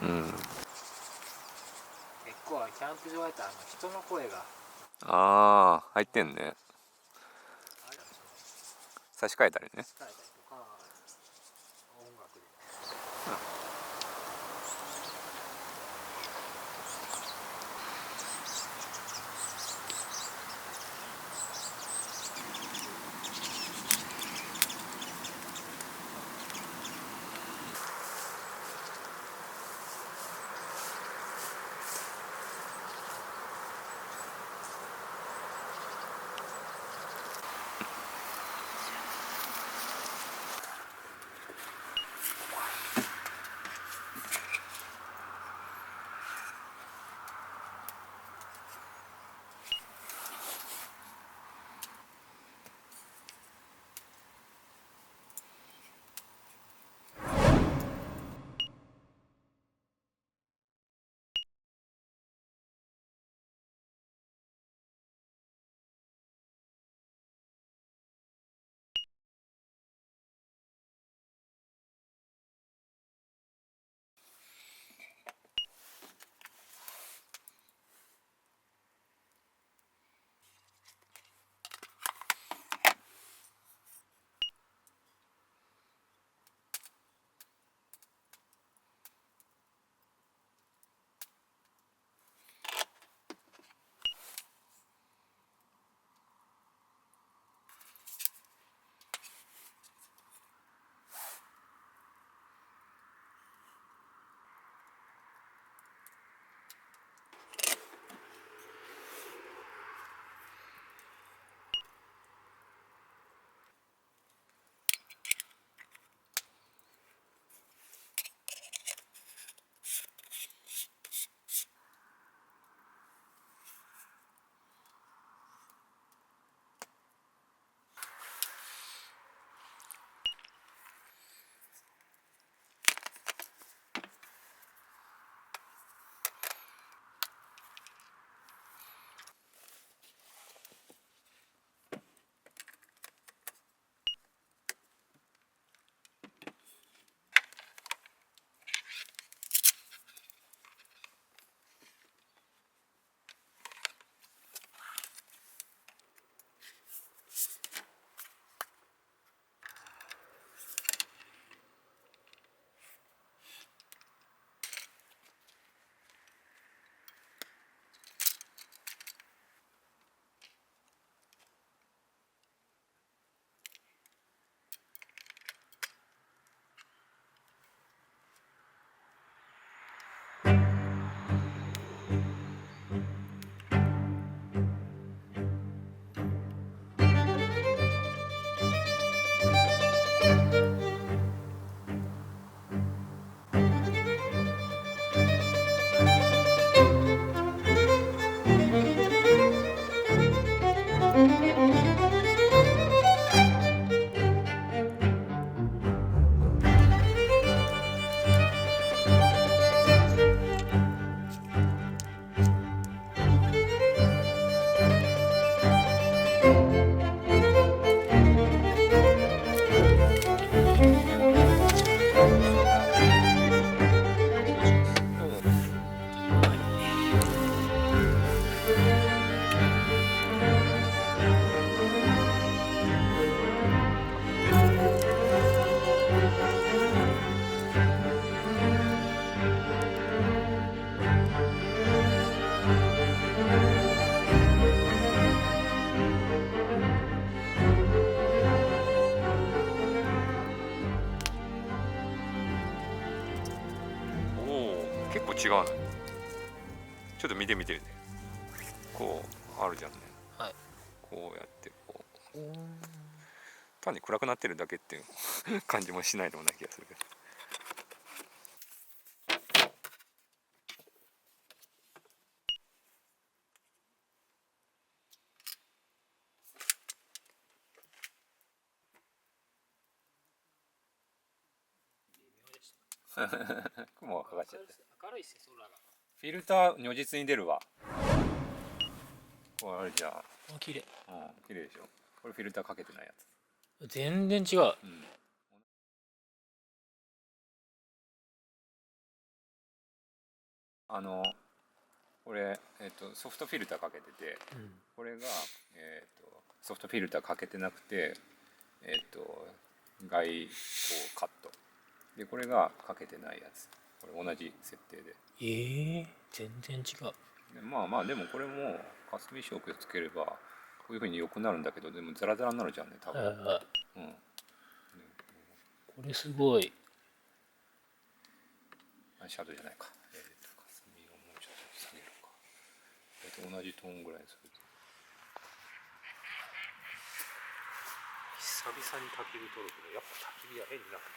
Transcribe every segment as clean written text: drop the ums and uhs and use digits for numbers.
結構キャンプ場やったら人の声がああ入ってんね。あれ差し替えたりね。伝えたりとか音楽で。結構違うの。ちょっと見てみてね。こうあるじゃんね。はい。こうやってこう単に暗くなってるだけっていう感じもしないでもない気がするけど。雲がかかっちゃって。明るいっすね、空が。フィルター如実に出るわ。これあれじゃん。綺麗。綺麗でしょ。これフィルターかけてないやつ。全然違う。これ、ソフトフィルターかけてて、これが、ソフトフィルターかけてなくて、外光カットで、これがかけてないやつ。これ同じ設定で。全然違う。でまあまあでもこれも霞色つければこういう風に良くなるんだけど、でもザラザラになるじゃんね多分。これすごい。シャドウじゃないか。霞をもうちょっと下げるか。同じトーンぐらいにすると。久々に焚き火撮るけど、やっぱ焚き火は変になくなる。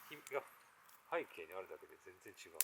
焚き火が背景にあるだけで全然違う。